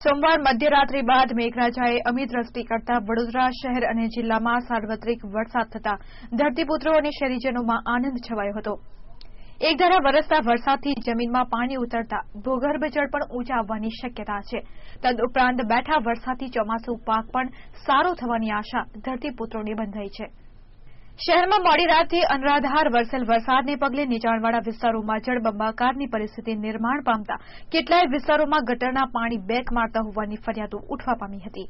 સોમવાર મધ્યરાત્રિ બાદ મેઘરાજાએ અમી દ્રષ્ટિ કરતા વડોદરા શહેર અને જિલ્લામાં સાર્વત્રિક વરસાદ થતા ધરતીપુત્રો અને શહેરીજનોમાં આનંદ છવાયો હતો. એકધારા વરસતા વરસાદથી જમીનમાં પાણી ઉતરતા ભૂગર્ભ જળ પણ ઊંચા આવવાની શક્યતા છે. તદુપરાંત બેઠા વરસાદથી ચોમાસું પાક પણ સારો થવાની આશા ધરતીપુત્રોને બંધાઈ છે. શહેરમાં મોડી રાતથી અનરાધાર વરસેલ વરસાદને પગલે નીચાણવાળા વિસ્તારોમાં જળબંબાકારની પરિસ્થિતિ નિર્માણ પામતા કેટલાય વિસ્તારોમાં ગટરના પાણી બેક મારતા હોવાની ફરિયાદો ઉઠવા પામી હતી.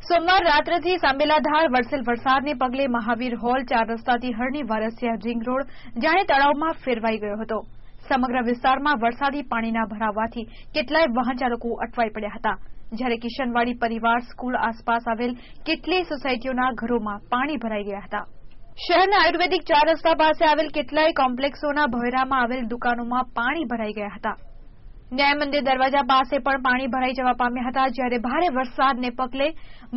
સોમવાર રાત્રેથી સાંબેલાધાર વરસેલ વરસાદને પગલે મહાવીર હોલ 4 રસ્તાથી હરણી વારસિયા રિંગ રોડ જાણે તળાવમાં ફેરવાઈ ગયો હતો. સમગ્ર વિસ્તારમાં વરસાદી પાણીના ભરાવાથી કેટલાય વાહન ચાલકો અટવાઈ પડ્યા હતા, જ્યારે કિશનવાડી પરિવાર સ્કૂલ આસપાસ આવેલ કેટલીય સોસાયટીઓના ઘરોમાં પાણી ભરાઈ ગયા હતા. શહેરના આયુર્વેદિક 4 રસ્તા પાસે આવેલ કેટલાય કોમ્પ્લેક્સોના ભોયરામાં આવેલ દુકાનોમાં પાણી ભરાઈ ગયા હતા. ન્યાય મંદિર દરવાજા પાસે પણ પાણી ભરાઈ જવા પામ્યા હતા, જ્યારે ભારે વરસાદને પગલે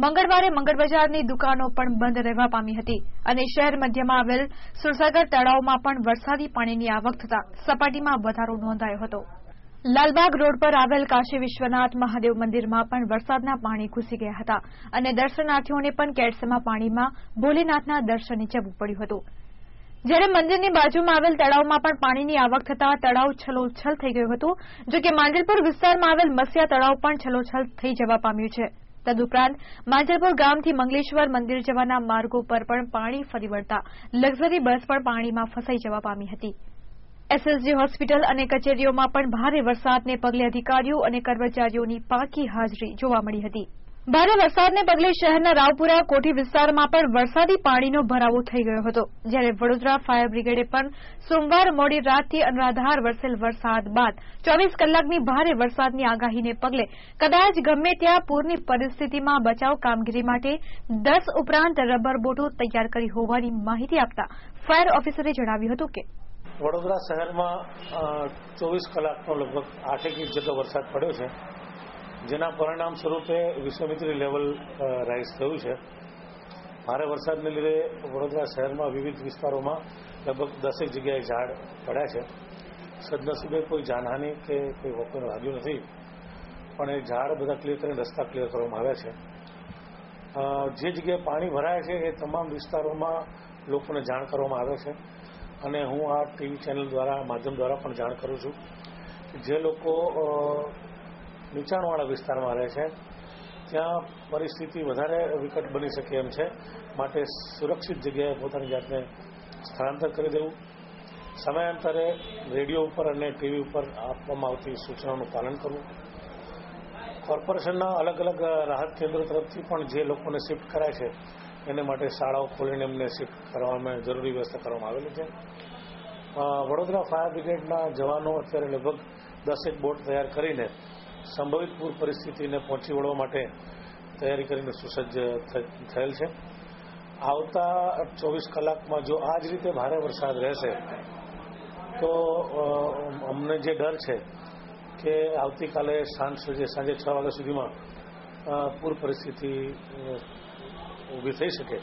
મંગળવારે મંગળ બજારની દુકાનો પણ બંધ રહેવા પામી હતી અને શહેર મધ્યમાં આવેલ સુરસાગર તળાવમાં પણ વરસાદી પાણીની આવક થતા સપાટીમાં વધારો નોંધાયો હતો. લાલબાગ રોડ પર આવેલ કાશી વિશ્વનાથ મહાદેવ મંદિરમાં પણ વરસાદના પાણી ઘૂસી ગયા હતા અને દર્શનાર્થીઓને પણ કેડસમાં પાણીમાં ભોલેનાથના દર્શને જવું પડ્યું હતું. જ્યારે મંદિરની બાજુમાં આવેલ તળાવમાં પણ પાણીની આવક થતા તળાવ છલોછલ થઈ ગયું હતું. જો કે માંજલપુર વિસ્તારમાં આવેલ મસિયા તળાવ પણ છલોછલ થઈ જવા પામ્યું છે. તદુપરાંત માંજલપુર ગામથી મંગલેશ્વર મંદિર જવાના માર્ગો પર પણ પાણી ફરી વળતા લક્ઝરી બસ પણ પાણીમાં ફસાઈ જવા પામી હતી. એસએસજી હોસ્પિટલ અને કચેરીઓમાં પણ ભારે વરસાદને પગલે અધિકારીઓ અને કર્મચારીઓની પાકી હાજરી જોવા મળી હતી. ભારે વરસાદને પગલે શહેરના રાવપુરા કોઠી વિસ્તારમાં પણ વરસાદી પાણીનો ભરાવો થઈ ગયો હતો, જ્યારે વડોદરા ફાયર બ્રિગેડે પણ સોમવાર મોડી રાતથી અનરાધાર વરસેલ વરસાદ બાદ 24 કલાકની ભારે વરસાદની આગાહીને પગલે કદાચ ગમે ત્યાં પૂરની પરિસ્થિતિમાં બચાવ કામગીરી માટે 10 ઉપરાંત રબર બોટો તૈયાર કરી હોવાની માહિતી આપતા ફાયર ઓફિસરે જણાવ્યું હતું કે વડોદરા શહેરમાં 24 કલાકનો લગભગ 8 ઇંચ જેટલો વરસાદ પડ્યો છે, જેના પરિણામ સ્વરૂપે વિશ્વામિત્રી લેવલ રાઇઝ થયું છે. ભારે વરસાદને લીધે વડોદરા શહેરમાં વિવિધ વિસ્તારોમાં લગભગ 10 જગ્યાએ ઝાડ પડ્યા છે. સદનસીબે કોઈ જાનહાનિ કે કોઈ વકોને વાગ્યું નથી, પણ એ ઝાડ બધા ક્લિયર કરીને રસ્તા ક્લિયર કરવામાં આવ્યા છે. જે જગ્યાએ પાણી ભરાય છે એ તમામ વિસ્તારોમાં લોકોને જાણ કરવામાં આવે છે અને હું આ ટીવી ચેનલ દ્વારા માધ્યમ દ્વારા પણ જાણ કરું છું કે જે લોકો નીચાણવાળા વિસ્તારમાં રહે છે ત્યાં પરિસ્થિતિ વધારે વિકટ બની શકે એમ છે, માટે સુરક્ષિત જગ્યાએ પોતાની જાતને સ્થળાંતર કરી દેવું. સમયાંતરે રેડિયો ઉપર અને ટીવી ઉપર આપવામાં આવતી સૂચનાઓનું પાલન કરવું. કોર્પોરેશનના અલગ અલગ રાહત કેન્દ્રો તરફથી પણ જે લોકોને શિફ્ટ કરાય છે એને માટે શાળાઓ ખોલીને એમને શિફ્ટ કરવામાં જરૂરી વ્યવસ્થા કરવામાં આવેલી છે. વડોદરા ફાયર બ્રિગેડના જવાનો અત્યારે લગભગ 10 બોટ તૈયાર કરીને સંભવિત પૂર પરિસ્થિતિને પહોંચી વળવા માટે તૈયારી કરીને સુસજ્જ થયેલ છે. આવતા 24 કલાકમાં જો આ જ રીતે ભારે વરસાદ રહેશે તો અમને જે ડર છે કે આવતીકાલે સાંજે 6 વાગ્યા સુધીમાં પૂર પરિસ્થિતિ ઊભી થઈ શકે,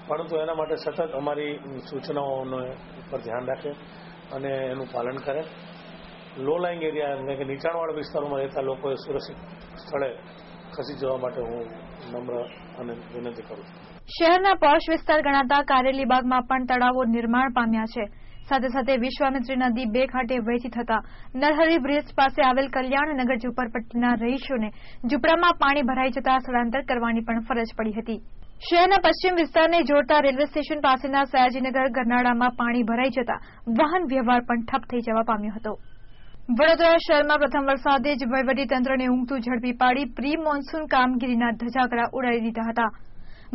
પરંતુ એના માટે સતત અમારી સૂચનાઓને ઉપર ધ્યાન રાખે અને એનું પાલન કરે. લો લાઇંગ એરિયા એટલે કે નીચાણવાળા વિસ્તારોમાં રહેતા લોકોએ સુરક્ષિત સ્થળે ખસી જવા માટે હું નમ્ર અને વિનંતી કરું છું. શહેરના પોશ વિસ્તાર ગણાતા કારેલીબાગમાં પણ તળાવો નિર્માણ પામ્યા છે. સાથે સાથે વિશ્વામિત્રી નદી 2 કાંઠે વહેતી થતા નરહરી બ્રિજ પાસે આવેલ કલ્યાણનગર ઝુંપડપટ્ટીના રહીશોને ઝૂંપડામાં પાણી ભરાઈ જતા સ્થળાંતર કરવાની પણ ફરજ પડી હતી. શહેરના પશ્ચિમ વિસ્તારને જોડતા રેલવે સ્ટેશન પાસેના સયાજીનગર ગરનાળામાં પાણી ભરાઈ જતા વાહન વ્યવહાર પણ ઠપ થઈ જવા પામ્યો હતો. વડોદરા શહેરમાં પ્રથમ વરસાદે જ વહીવટીતંત્રને ઊંઘતું ઝડપી પાડી પ્રી મોન્સૂન કામગીરીના ધજાગરા ઉડાવી દીધા હતા.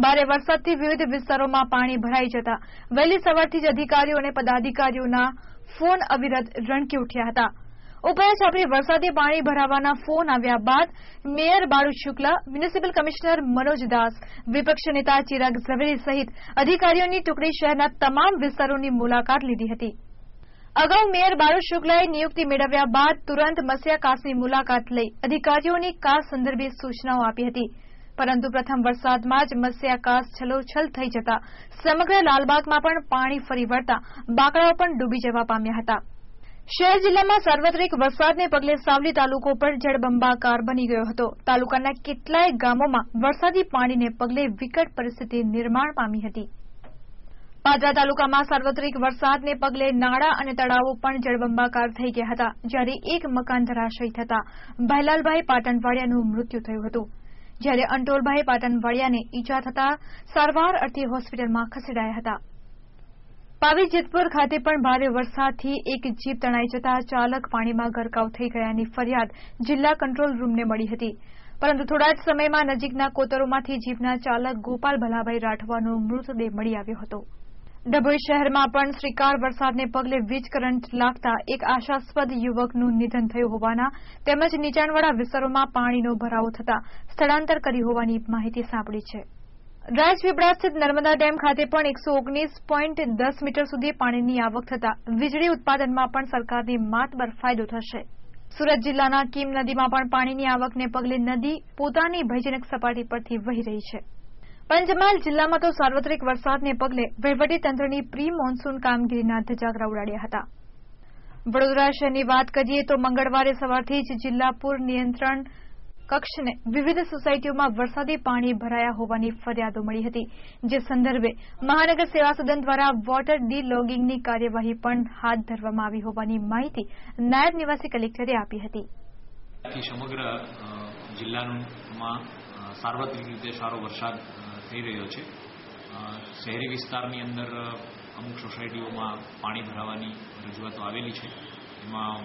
ભારે વરસાદથી વિવિધ વિસ્તારોમાં પાણી ભરાઈ જતા વહેલી સવારથી જ અધિકારીઓ અને પદાધિકારીઓના ફોન અવિરત રણકી ઉઠ્યા હતા. ઉપરછાપરી વરસાદી પાણી ભરાવાના ફોન આવ્યા બાદ mayor Balu Shukla, municipal commissioner Manoj Das, વિપક્ષ નેતા ચિરાગ ઝવેરી સહિત અધિકારીઓની ટુકડી શહેરના તમામ વિસ્તારોની મુલાકાત લીધી હતી. અગાઉ મેયર બાળુ શુક્લાએ નિયુક્તિ મેળવ્યા બાદ તુરંત મસિયા કાસની મુલાકાત લઈ અધિકારીઓની કાસ સંદર્ભે સૂચનાઓ આપી હતી, પરંતુ પ્રથમ વરસાદમાં જ મસિયા કાસ છલોછલ થઈ જતા સમગ્ર લાલબાગમાં પણ પાણી ફરી વળતા બાકડાઓ પણ ડૂબી જવા પામ્યા હતા. શહેર જિલ્લામાં સાર્વત્રિક વરસાદને પગલે સાવલી તાલુકો પર જળબંબાકાર બની ગયો હતો. તાલુકાના કેટલાય ગામોમાં વરસાદી પાણીને પગલે વિકટ પરિસ્થિતિ નિર્માણ પામી હતી. પાદરા તાલુકામાં સાર્વત્રિક વરસાદને પગલે નાળા અને તળાવો પણ જળબંબાકાર થઈ ગયા હતા, જ્યારે એક મકાન ધરાશયી થતા ભૈલાલભાઈ પાટણવાડિયાનું મૃત્યુ થયું હતું, જ્યારે અંટોલભાઈ પાટણવાડિયાને ઈજા થતા સારવાર અર્થે હોસ્પિટલમાં ખસેડાયા હતા. પાવી જેતપુર ખાતે પણ ભારે વરસાદથી એક જીપ તણાઈ જતા ચાલક પાણીમાં ગરકાવ થઈ ગયાની ફરિયાદ જિલ્લા કંટ્રોલ રૂમને મળી હતી, પરંતુ થોડા જ સમયમાં નજીકના કોતરોમાંથી જીપના ચાલક ગોપાલ ભલાભાઈ રાઠવાનો મૃતદેહ મળી આવ્યો હતો. ડભોઈ શહેરમાં પણ શ્રીકાર વરસાદને પગલે વીજ કરંટ લાગતા એક આશાસ્પદ યુવકનું નિધન થયું હોવાના તેમજ નીચાણવાળા વિસ્તારોમાં પાણીનો ભરાવો થતા સ્થળાંતર કર્યું હોવાની માહિતી સાંપડી છે. રાજપીપળા સ્થિત નર્મદા ડેમ ખાતે પણ 119.10 મીટર સુધી પાણીની આવક થતા વીજળી ઉત્પાદનમાં પણ સરકારની માતબર ફાયદો થશે. સુરત જિલ્લાના કીમ નદીમાં પણ પાણીની આવકને પગલે નદી પોતાની ભયજનક સપાટી પરથી વહી રહી છે. પંચમહાલ જિલ્લામાં તો સાર્વત્રિક વરસાદને પગલે વહીવટીતંત્રની પ્રી મોન્સૂન કામગીરીના ધજાગરા ઉડાડ્યા હતા. વડોદરા શહેરની વાત કરીએ તો મંગળવારે સવારથી જ જિલ્લા પૂર નિયંત્રણ કક્ષને વિવિધ સોસાયટીઓમાં વરસાદી પાણી ભરાયા હોવાની ફરિયાદો મળી હતી, જે સંદર્ભે મહાનગર સેવા સદન દ્વારા વોટર ડી-લોગિંગની કાર્યવાહી પણ હાથ ધરવામાં આવી હોવાની માહિતી નાયબ નિવાસી કલેક્ટરે આપી હતી. સમગ્ર જિલ્લામાં સાર્વત્રિક રીતે સારો વરસાદ થઈ રહ્યો છે. શહેરી વિસ્તારની અંદર અમુક સોસાયટીઓમાં પાણી ભરાવાની રજૂઆતો આવેલી છે. એમાં